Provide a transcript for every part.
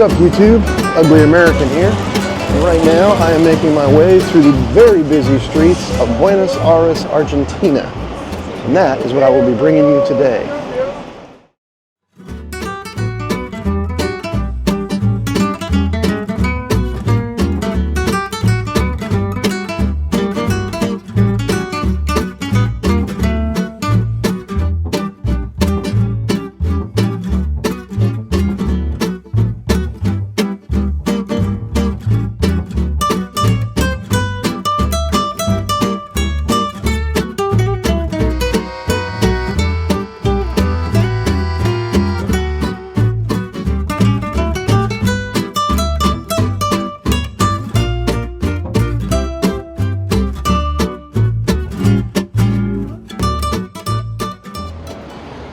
What's up, YouTube? Ugly American here. And right now I am making my way through the very busy streets of Buenos Aires, Argentina. And that is what I will be bringing you today.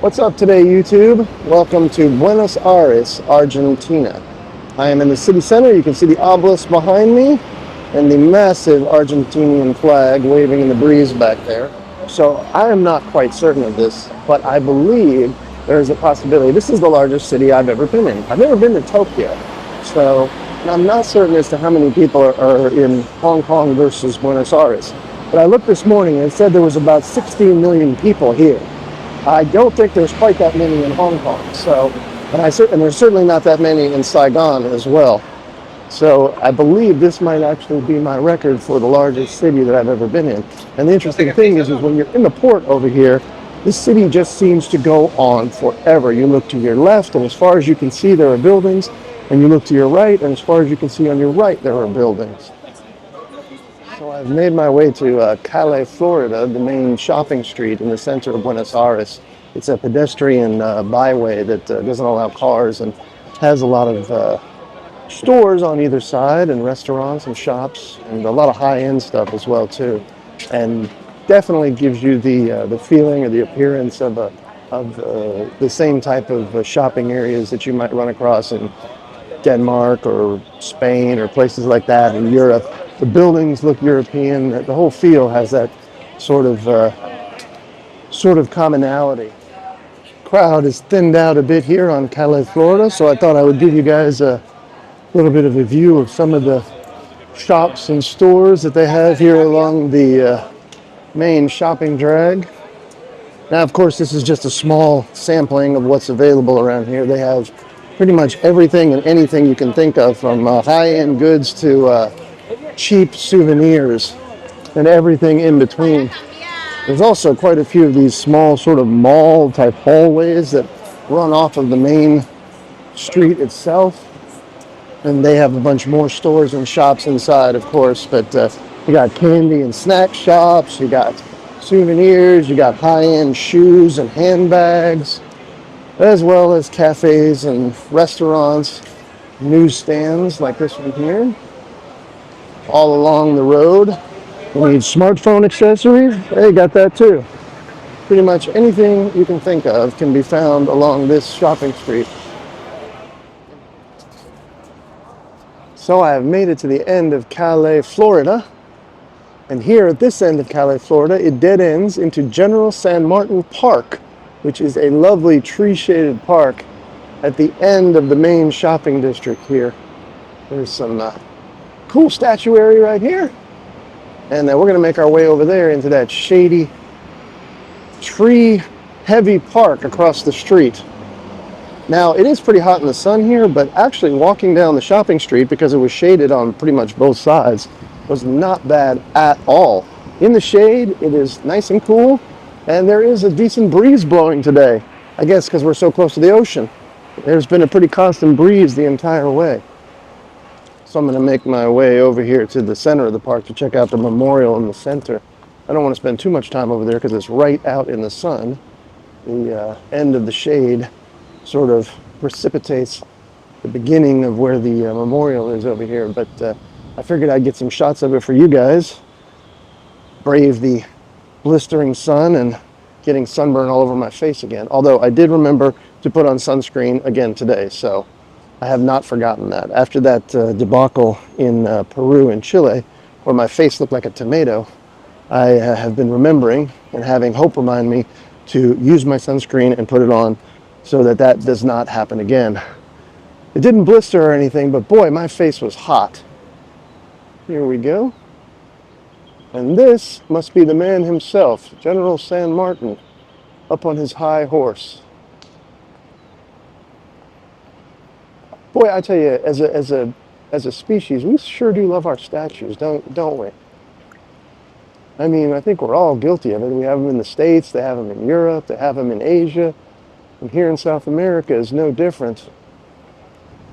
What's up today, YouTube? Welcome to Buenos Aires, Argentina. I am in the city center. You can see the obelisk behind me and the massive Argentinian flag waving in the breeze back there. So I am not quite certain of this, but I believe there's a possibility. This is the largest city I've ever been in. I've never been to Tokyo, so I'm not certain as to how many people are in Hong Kong versus Buenos Aires. But I looked this morning and it said there was about 16 million people here. I don't think there's quite that many in Hong Kong, and there's certainly not that many in Saigon as well. So I believe this might actually be my record for the largest city that I've ever been in. And the interesting thing is when you're in the port over here, this city just seems to go on forever. You look to your left, and as far as you can see, there are buildings, and you look to your right, and as far as you can see on your right, there are buildings. So I've made my way to Calle, Florida, the main shopping street in the center of Buenos Aires. It's a pedestrian byway that doesn't allow cars and has a lot of stores on either side and restaurants and shops and a lot of high-end stuff as well too. And definitely gives you the feeling or the appearance of the same type of shopping areas that you might run across in Denmark or Spain or places like that in Europe. The buildings look European. The whole feel has that sort of commonality. Crowd is thinned out a bit here on Calle, Florida, so I thought I would give you guys a little bit of a view of some of the shops and stores that they have here along the main shopping drag. Now, of course, this is just a small sampling of what's available around here. They have pretty much everything and anything you can think of, from high-end goods to cheap souvenirs and everything in between. There's also quite a few of these small sort of mall type hallways that run off of the main street itself, and they have a bunch more stores and shops inside, of course, but you got candy and snack shops, you got souvenirs, you got high-end shoes and handbags, as well as cafes and restaurants, newsstands like this one here. All along the road. You need smartphone accessories, they got that too. Pretty much anything you can think of can be found along this shopping street. So I have made it to the end of Calle, Florida. And here at this end of Calle, Florida, it dead ends into General San Martin Park, which is a lovely tree-shaded park at the end of the main shopping district here. There's some cool statuary right here, and we're going to make our way over there into that shady, tree-heavy park across the street. Now, it is pretty hot in the sun here, but actually walking down the shopping street, because it was shaded on pretty much both sides, was not bad at all. In the shade, it is nice and cool, and there is a decent breeze blowing today. I guess because we're so close to the ocean. There's been a pretty constant breeze the entire way. So I'm going to make my way over here to the center of the park to check out the memorial in the center. I don't want to spend too much time over there because it's right out in the sun. The end of the shade sort of precipitates the beginning of where the memorial is over here. But I figured I'd get some shots of it for you guys. Brave the blistering sun and getting sunburn all over my face again. Although I did remember to put on sunscreen again today, so I have not forgotten that. After that debacle in Peru and Chile, where my face looked like a tomato, I have been remembering and having Hope remind me to use my sunscreen and put it on so that that does not happen again. It didn't blister or anything, but boy, my face was hot. Here we go. And this must be the man himself, General San Martin, up on his high horse. Boy, I tell you, as a species, we sure do love our statues, don't we? I mean, I think we're all guilty of it. We have them in the States, they have them in Europe, they have them in Asia, and here in South America is no different.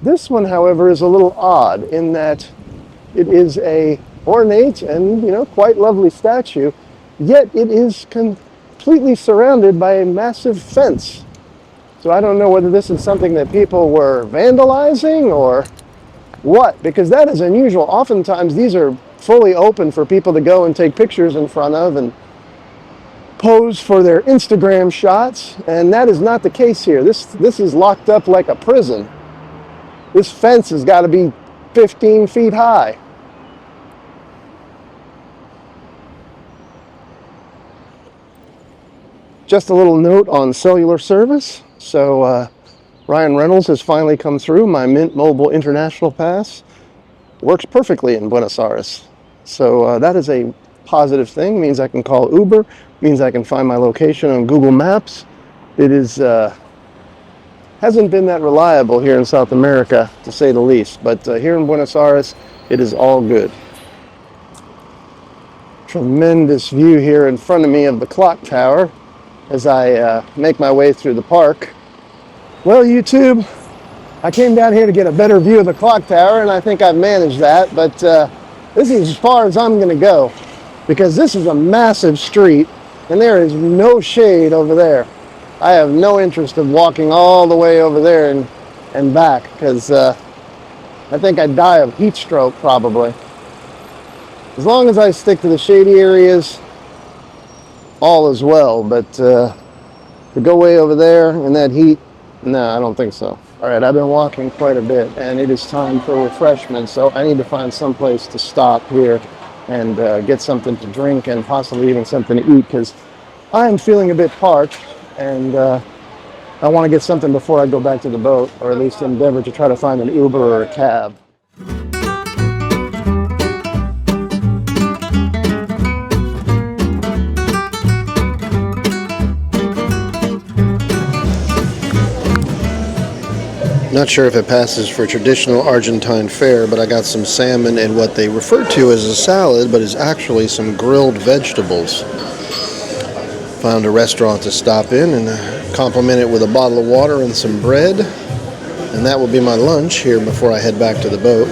This one, however, is a little odd in that it is a ornate and, quite lovely statue, yet it is completely surrounded by a massive fence. So I don't know whether this is something that people were vandalizing or what, because that is unusual. Oftentimes these are fully open for people to go and take pictures in front of and pose for their Instagram shots, and that is not the case here. This is locked up like a prison. This fence has got to be 15 feet high. Just a little note on cellular service. So Ryan Reynolds has finally come through. My Mint Mobile International Pass works perfectly in Buenos Aires. So that is a positive thing. Means I can call Uber. Means I can find my location on Google Maps. It is hasn't been that reliable here in South America, to say the least. But here in Buenos Aires, it is all good. Tremendous view here in front of me of the clock tower as I make my way through the park. Well, YouTube, I came down here to get a better view of the clock tower, and I think I've managed that, but this is as far as I'm going to go, because this is a massive street, and there is no shade over there. I have no interest in walking all the way over there and back, because I think I'd die of heat stroke, probably. As long as I stick to the shady areas, all is well, but to go way over there in that heat, no, I don't think so. All right, I've been walking quite a bit, and it is time for refreshment, so I need to find some place to stop here and get something to drink and possibly even something to eat, because I am feeling a bit parched, and I want to get something before I go back to the boat, or at least endeavor to try to find an Uber or a cab. Not sure if it passes for traditional Argentine fare, but I got some salmon and what they refer to as a salad, but is actually some grilled vegetables. Found a restaurant to stop in and compliment it with a bottle of water and some bread. And that will be my lunch here before I head back to the boat.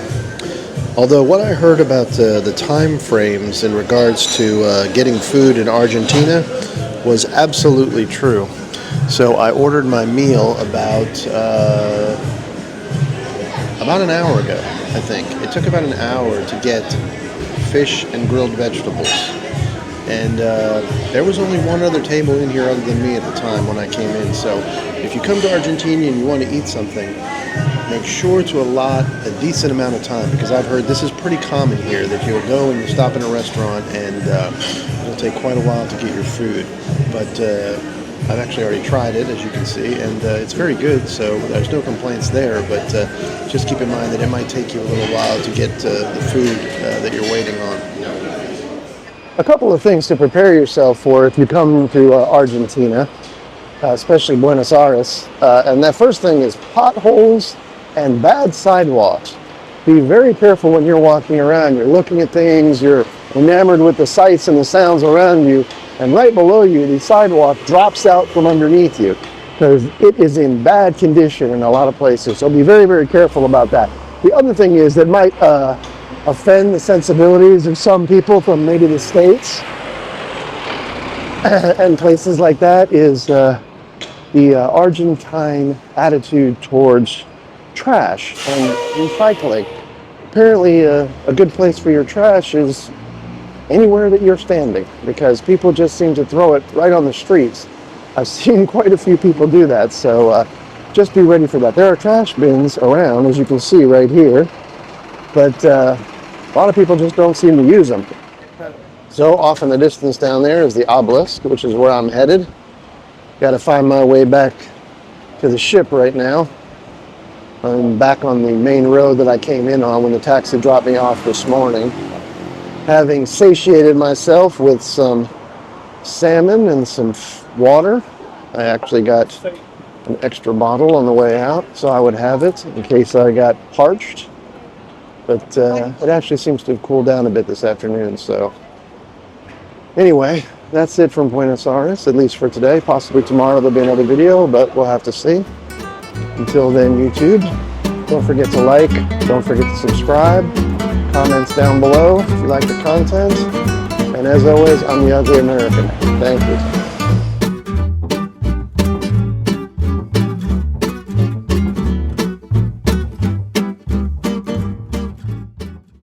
Although what I heard about the time frames in regards to getting food in Argentina was absolutely true. So I ordered my meal about an hour ago, I think. It took about an hour to get fish and grilled vegetables. And there was only one other table in here other than me at the time when I came in. So if you come to Argentina and you want to eat something, make sure to allot a decent amount of time, because I've heard this is pretty common here, that you'll go and you stop in a restaurant and it'll take quite a while to get your food. But I've actually already tried it, as you can see, and it's very good, so there's no complaints there, but just keep in mind that it might take you a little while to get the food that you're waiting on. A couple of things to prepare yourself for if you come to Argentina, especially Buenos Aires, and that first thing is potholes and bad sidewalks. Be very careful when you're walking around. You're looking at things, you're enamored with the sights and the sounds around you, and right below you, the sidewalk drops out from underneath you, because it is in bad condition in a lot of places. So be very, very careful about that. The other thing is that might offend the sensibilities of some people from maybe the States and places like that is the Argentine attitude towards trash and recycling. Apparently a good place for your trash is anywhere that you're standing, because people just seem to throw it right on the streets. I've seen quite a few people do that, so just be ready for that. There are trash bins around, as you can see right here, but a lot of people just don't seem to use them. So off in the distance down there is the obelisk, which is where I'm headed. Got to find my way back to the ship right now. I'm back on the main road that I came in on when the taxi dropped me off this morning. Having satiated myself with some salmon and some water, I actually got an extra bottle on the way out, so I would have it in case I got parched. But it actually seems to have cooled down a bit this afternoon, so anyway, that's it from Buenos Aires, at least for today. Possibly tomorrow there'll be another video, but we'll have to see. Until then, YouTube, don't forget to like, don't forget to subscribe, comments down below if you like the content, and as always, I'm the Ugly American. Thank you.